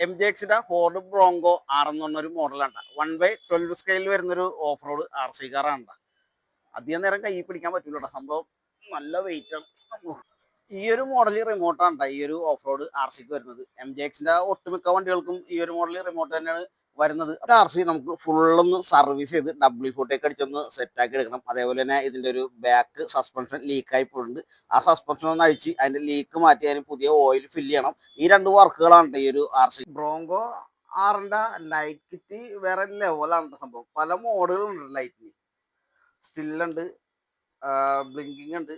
M J എക്സിന്റെ Ford broncho R എന്ന് പറഞ്ഞൊരു മോഡലാണ്. 1/12 സ്കെയിൽ വരുന്നൊരു ഓഫ് റോഡ് ആർ സി കാറാണ്. അധികം നേരം കൈ പിടിക്കാൻ പറ്റൂല സംഭവം, നല്ല വെയിറ്റ് ആണ്. ഈ ഒരു മോഡൽ റിമോട്ടാണ് ഈ ഒരു ഓഫ് റോഡ് ആർ സിക്ക് വരുന്നത്. എം ജെ എക്സിന്റെ ഒട്ടുമിക്ക വണ്ടികൾക്കും ഈ ഒരു മോഡൽ റിമോട്ട് തന്നെയാണ് വരുന്നത്. ആർ സി നമുക്ക് ഫുള്ളൊന്ന് സർവീസ് ചെയ്ത് W40 അടിച്ചൊന്ന് സെറ്റാക്കി എടുക്കണം. അതേപോലെ തന്നെ ഇതിന്റെ ഒരു ബാക്ക് സസ്പെൻഷൻ ലീക്കായി പോയിട്ടുണ്ട്. ആ സസ്പെൻഷൻ ഒന്ന് അഴിച്ച് അതിന്റെ ലീക്ക് മാറ്റി അതിന് പുതിയ ഓയിൽ ഫില്ല് ചെയ്യണം. ഈ രണ്ട് വർക്കുകളാണ് ഈ ഒരു ആർ സി. ബ്രോങ്കോ ആറിന്റെ ലൈറ്റ് കിറ്റ് വേറെ ലെവലാണ് സംഭവം. പല മോഡലുകളുണ്ട് ലൈറ്റിന്. സ്റ്റില്ലുണ്ട്, ബ്ലിങ്കിങ് ഉണ്ട്.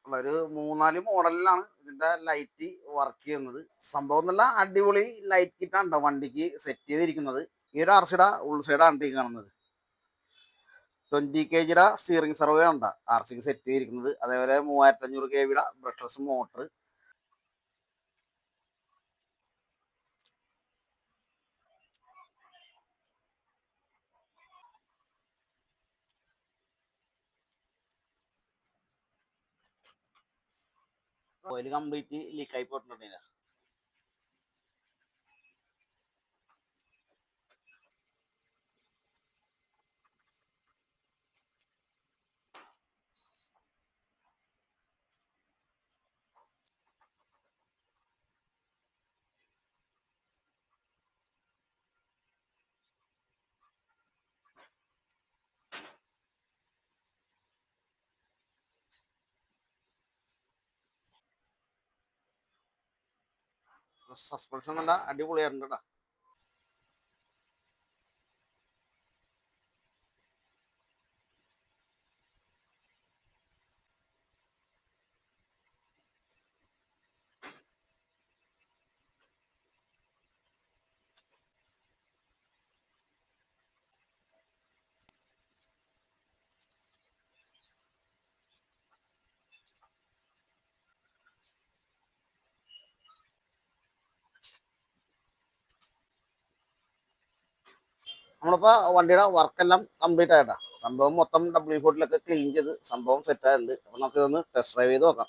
ഒരു 3-4 മോഡലിലാണ് ഇതിന്റെ ലൈറ്റ് വർക്ക് ചെയ്യുന്നത്. സംഭവം നല്ല അടിപൊളി ലൈറ്റ് കിറ്റാണ് വണ്ടിക്ക് സെറ്റ് ചെയ്തിരിക്കുന്നത്. ഈ ഒരു ആർ സിയുടെ ഉൾസൈഡാണ് ഈ കാണുന്നത്. 20 kg സ്റ്റിയറിംഗ് സർവേ ഉണ്ട് ആർ സിക്ക് സെറ്റ് ചെയ്തിരിക്കുന്നത്. അതേപോലെ 3500 kV brushless motor. Oil complete ലീക്കായി പോയിട്ടുണ്ടെങ്കിൽ സസ്പെൻഷൻ നല്ല അടിപൊളിയായിട്ടുണ്ട് കേട്ടോ. നമ്മളിപ്പോൾ വണ്ടിയുടെ വർക്കെല്ലാം കംപ്ലീറ്റ് ആയിട്ടാ. സംഭവം മൊത്തം W40 ക്ലീൻ ചെയ്ത് സംഭവം സെറ്റ് ആയിട്ടുണ്ട്. അപ്പോൾ നമുക്ക് ഇതൊന്ന് ടെസ്റ്റ് ഡ്രൈവ് ചെയ്ത് നോക്കാം.